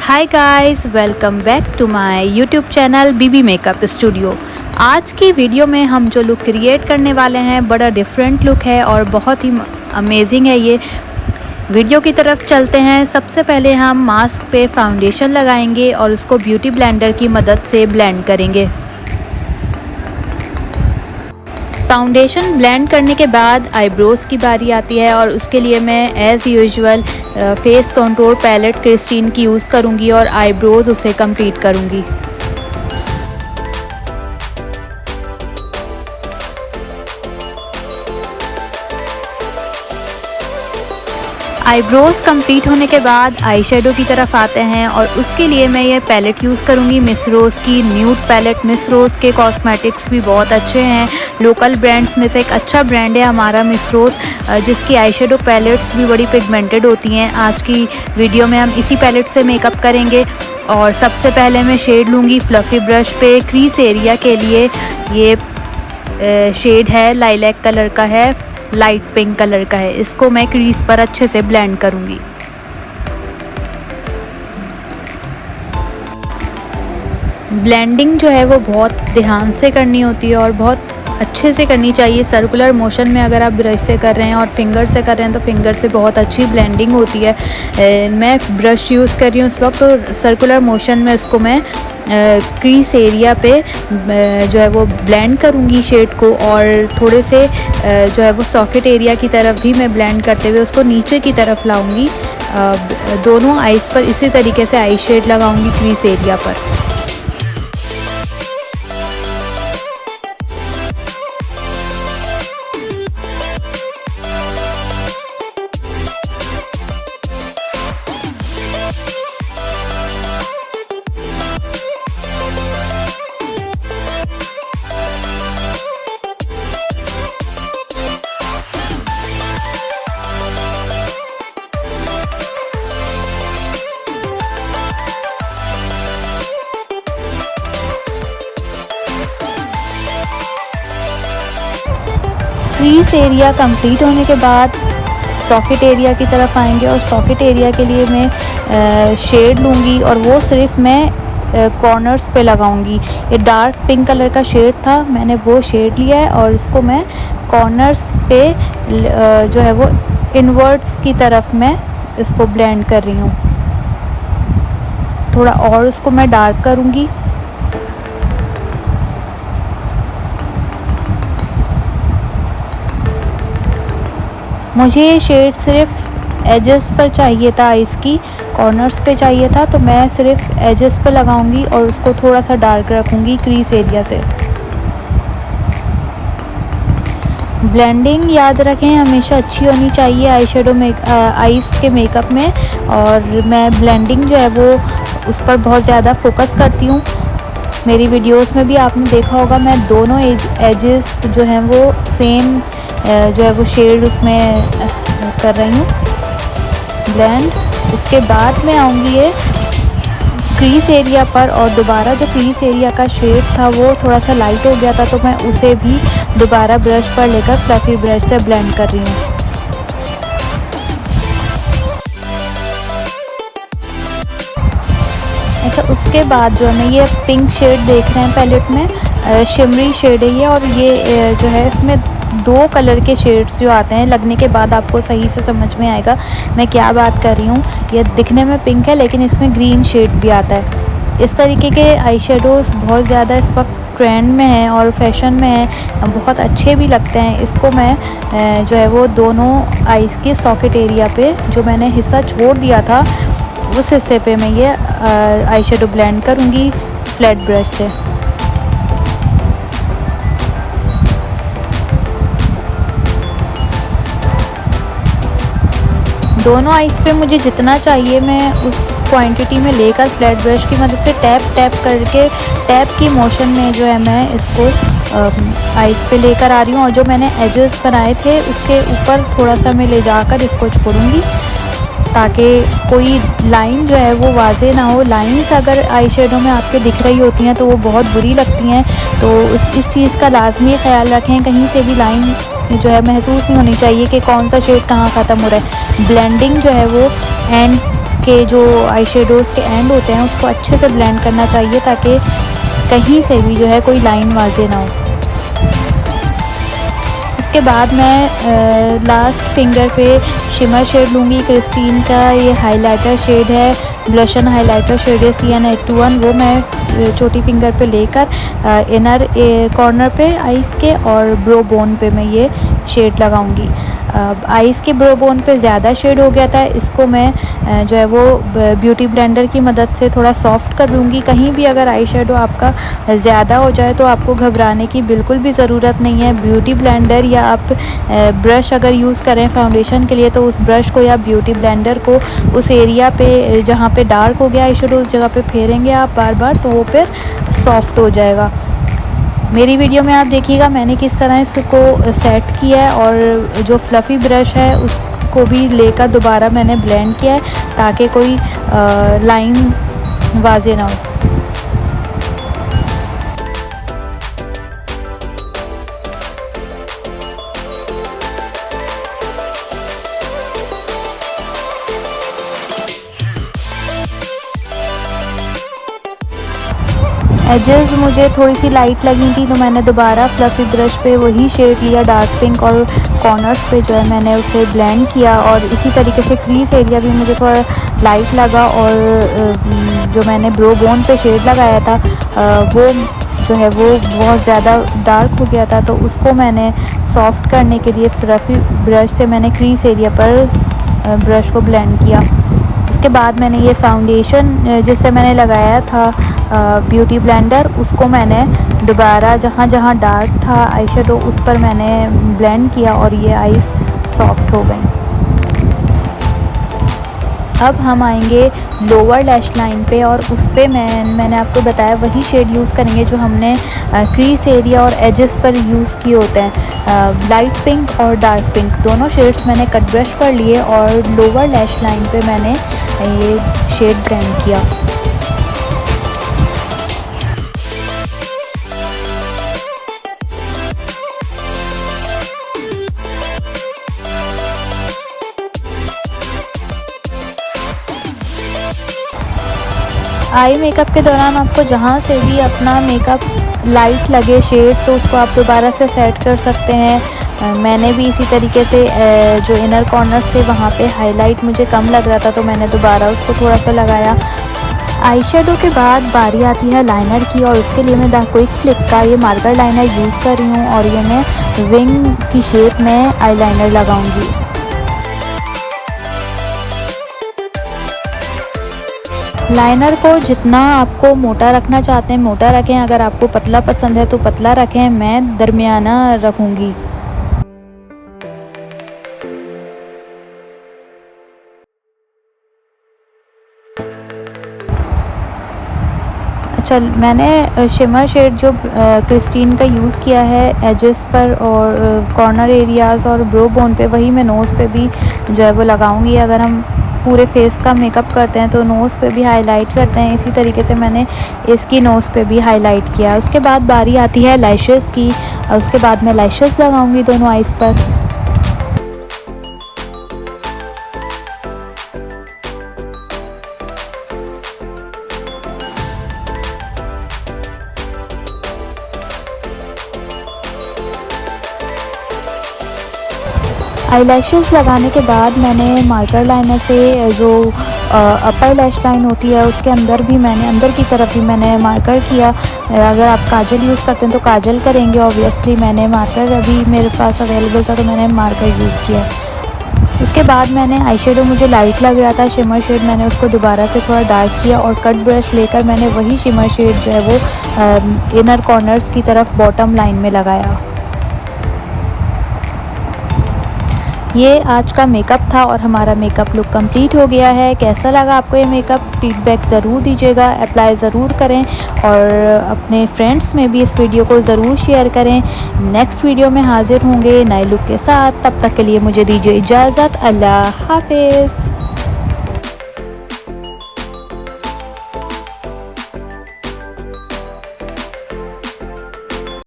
Hi guys, welcome back to my YouTube channel BB makeup studio. आज की video में हम जो लुक क्रिएट करने वाले हैं बड़ा डिफरेंट लुक है और बहुत ही अमेजिंग है। ये वीडियो की तरफ चलते हैं। सबसे पहले हम मास्क पे फाउंडेशन लगाएंगे और उसको ब्यूटी ब्लेंडर की मदद से ब्लेंड करेंगे। फाउंडेशन ब्लेंड करने के बाद आईब्रोज़ की बारी आती है और उसके लिए मैं as usual face contour palette Christine की यूज़ करूँगी और आईब्रोज़ उसे कंप्लीट करूँगी। आईब्रोज़ कंप्लीट होने के बाद आई शेडो की तरफ आते हैं और उसके लिए मैं ये पैलेट यूज़ करूँगी मिस रोज़ की न्यूड पैलेट। मिस रोज़ के कॉस्मेटिक्स भी बहुत अच्छे हैं, लोकल ब्रांड्स में से एक अच्छा ब्रांड है हमारा मिस रोज़, जिसकी आई शेडो पैलेट्स भी बड़ी पिगमेंटेड होती हैं। आज की वीडियो में हम इसी पैलेट से मेकअप करेंगे और सबसे पहले मैं शेड लूँगी फ्लफ़ी ब्रश पे। क्रीज एरिया के लिए ये शेड है, लाइलैक कलर का है, लाइट पिंक कलर का है। इसको मैं क्रीज पर अच्छे से ब्लेंड करूंगी। ब्लेंडिंग जो है वो बहुत ध्यान से करनी होती है और बहुत अच्छे से करनी चाहिए। सर्कुलर मोशन में अगर आप ब्रश से कर रहे हैं और फिंगर से कर रहे हैं तो फिंगर से बहुत अच्छी ब्लेंडिंग होती है। मैं ब्रश यूज़ कर रही हूँ इस वक्त, तो सर्कुलर मोशन में इसको मैं क्रीज एरिया पे जो है वो ब्लेंड करूँगी शेड को, और थोड़े से जो है वो सॉकेट एरिया की तरफ भी मैं ब्लेंड करते हुए उसको नीचे की तरफ लाऊँगी। दोनों आईज़ पर इसी तरीके से आई शेड लगाऊँगी क्रीज एरिया पर। क्रीज एरिया कंप्लीट होने के बाद सॉकेट एरिया की तरफ आएंगे और सॉकेट एरिया के लिए मैं शेड लूँगी और वो सिर्फ मैं कॉर्नर्स पे लगाऊंगी। ये डार्क पिंक कलर का शेड था, मैंने वो शेड लिया है और इसको मैं कॉर्नर्स पे जो है वो इनवर्ट्स की तरफ मैं इसको ब्लेंड कर रही हूँ। थोड़ा और उसको मैं डार्क करूँगी। मुझे ये शेड सिर्फ एजेस पर चाहिए था, आइज़ की कॉर्नर्स पे चाहिए था, तो मैं सिर्फ एजेस पे लगाऊंगी और उसको थोड़ा सा डार्क रखूंगी क्रीज एरिया से। ब्लेंडिंग याद रखें हमेशा अच्छी होनी चाहिए आई शेडो में आइज़ के मेकअप में, और मैं ब्लेंडिंग जो है वो उस पर बहुत ज़्यादा फोकस करती हूँ। मेरी वीडियोस में भी आपने देखा होगा मैं दोनों एजेस जो हैं वो सेम जो है वो शेड उसमें कर रही हूँ ब्लेंड। उसके बाद मैं आऊँगी ये क्रीज एरिया पर और दोबारा जो क्रीज एरिया का शेड था वो थोड़ा सा लाइट हो गया था, तो मैं उसे भी दोबारा ब्रश पर लेकर फ्लफी ब्रश से ब्लेंड कर रही हूँ। अच्छा, उसके बाद जो है ये पिंक शेड देख रहे हैं पैलेट में, शिमरी शेड है ये, और ये जो है इसमें दो कलर के शेड्स जो आते हैं, लगने के बाद आपको सही से समझ में आएगा मैं क्या बात कर रही हूँ। ये दिखने में पिंक है लेकिन इसमें ग्रीन शेड भी आता है। इस तरीके के आई शेडोज़ बहुत ज़्यादा इस वक्त ट्रेंड में हैं और फैशन में हैं, बहुत अच्छे भी लगते हैं। इसको मैं जो है वो दोनों आईज़ के सॉकेट एरिया पे जो मैंने हिस्सा छोड़ दिया था उस हिस्से पे मैं ये आई शेडो ब्लेंड करूँगी फ्लैट ब्रश से। दोनों आईज़ पे मुझे जितना चाहिए मैं उस क्वांटिटी में लेकर फ्लैट ब्रश की मदद से टैप करके टैप की मोशन में जो है मैं इसको आईज़ पे लेकर आ रही हूँ, और जो मैंने एजेस बनाए थे उसके ऊपर थोड़ा सा मैं ले जाकर इसको छोड़ूंगी ताकि कोई लाइन जो है वो वाजे ना हो। लाइंस अगर आई शेडो में आपके दिख रही होती हैं तो वो बहुत बुरी लगती हैं, तो इस चीज़ का लाजमी ख्याल रखें, कहीं से भी लाइन जो है महसूस नहीं होनी चाहिए कि कौन सा शेड कहाँ ख़त्म हो रहा है। ब्लेंडिंग जो है वो एंड के जो आई शेडोज़ के एंड होते हैं उसको अच्छे से ब्लेंड करना चाहिए ताकि कहीं से भी जो है कोई लाइन वाज़े ना हो। इसके बाद मैं लास्ट फिंगर पे शिमर शेड लूँगी। क्रिस्टीन का ये हाइलाइटर शेड है, ब्लशन हाइलाइटर शेड है CN821, वो मैं छोटी फिंगर पे लेकर इनर कॉर्नर पे आइज़ के और ब्रो बोन पे मैं ये शेड लगाऊंगी। आइज़ के ब्रो बोन पे ज़्यादा शेड हो गया था, इसको मैं जो है वो ब्यूटी ब्लेंडर की मदद से थोड़ा सॉफ्ट कर लूँगी। कहीं भी अगर आई शेडो आपका ज़्यादा हो जाए तो आपको घबराने की बिल्कुल भी ज़रूरत नहीं है। ब्यूटी ब्लेंडर या आप ब्रश अगर यूज़ करें फाउंडेशन के लिए तो उस ब्रश को या ब्यूटी ब्लेंडर को उस एरिया पे जहाँ पे डार्क हो गया आई शेडो उस जगह पे फेरेंगे आप बार बार तो वो फिर सॉफ्ट हो जाएगा। मेरी वीडियो में आप देखिएगा मैंने किस तरह इसको सेट किया है और जो फ्लफ़ी ब्रश है उसको भी लेकर दोबारा मैंने ब्लेंड किया है ताकि कोई लाइन वाज़े ना हो। एजेस मुझे थोड़ी सी लाइट लगी थी तो मैंने दोबारा फ्लफ़ी ब्रश पे वही शेड लिया डार्क पिंक और कॉर्नर्स पे जो है मैंने उसे ब्लेंड किया। और इसी तरीके से क्रीज एरिया भी मुझे थोड़ा लाइट लगा और जो मैंने ब्रो बोन पे शेड लगाया था वो जो है वो बहुत ज़्यादा डार्क हो गया था तो उसको मैंने सॉफ्ट करने के लिए फ्लफ़ी ब्रश से मैंने क्रीज एरिया पर ब्रश को ब्लेंड किया। इसके बाद मैंने ये फाउंडेशन जिससे मैंने लगाया था ब्यूटी ब्लेंडर उसको मैंने दोबारा जहाँ जहाँ डार्क था आई शेडो उस पर मैंने ब्लेंड किया और ये आईज सॉफ्ट हो गई। अब हम आएंगे लोअर लैश लाइन पे और उस पे मैंने आपको बताया वही शेड यूज़ करेंगे जो हमने क्रीज एरिया और एजेस पर यूज़ किए होते हैं। लाइट पिंक और डार्क पिंक दोनों शेड्स मैंने कट ब्रश पर लिए और लोअर लैश लाइन पे मैंने ये शेड ब्लेंड किया। आई मेकअप के दौरान आपको जहाँ से भी अपना मेकअप लाइट लगे शेड तो उसको आप दोबारा से सेट कर सकते हैं। मैंने भी इसी तरीके से जो इनर कॉर्नर्स थे वहाँ पे हाईलाइट मुझे कम लग रहा था तो मैंने दोबारा उसको थोड़ा सा लगाया। आई शेडो के बाद बारी आती है लाइनर की और उसके लिए मैं द क्विक फ्लिक का ये मार्कर लाइनर यूज़ कर रही हूँ और ये मैं विंग की शेप में आई लाइनर लगाऊँगी। लाइनर को जितना आपको मोटा रखना चाहते हैं मोटा रखें, अगर आपको पतला पसंद है तो पतला रखें, मैं दरमियाना रखूँगी। अच्छा, मैंने शिमर शेड जो क्रिस्टीन का यूज़ किया है एजेस पर और कॉर्नर एरियाज़ और ब्रो बोन पे, वही मैं नोज़ पे भी जो है वो लगाऊंगी। अगर हम पूरे फेस का मेकअप करते हैं तो नोज़ पे भी हाईलाइट करते हैं, इसी तरीके से मैंने इसकी नोज़ पे भी हाईलाइट किया। उसके बाद बारी आती है लैशेस की और उसके बाद मैं लैशेस लगाऊंगी दोनों आइज़ पर। आईलैशेस लगाने के बाद मैंने मार्कर लाइनर से जो अपर लैश लाइन होती है उसके अंदर भी मैंने अंदर की तरफ भी मैंने मार्कर किया। अगर आप काजल यूज़ करते हैं तो काजल करेंगे ऑब्वियसली, मैंने मार्कर अभी मेरे पास अवेलेबल था तो मैंने मार्कर यूज़ किया। उसके बाद मैंने आई शेडो मुझे लाइट लग रहा था शिमर शेड, मैंने उसको दोबारा से थोड़ा डार्क किया और कट ब्रश लेकर मैंने वही शिमर शेड जो है वो इनर कॉर्नर्स की तरफ बॉटम लाइन में लगाया। ये आज का मेकअप था और हमारा मेकअप लुक कंप्लीट हो गया है। कैसा लगा आपको ये मेकअप, फीडबैक ज़रूर दीजिएगा, अप्लाई ज़रूर करें और अपने फ्रेंड्स में भी इस वीडियो को ज़रूर शेयर करें। नेक्स्ट वीडियो में हाजिर होंगे नए लुक के साथ, तब तक के लिए मुझे दीजिए इजाज़त। अल्लाह हाफिज़।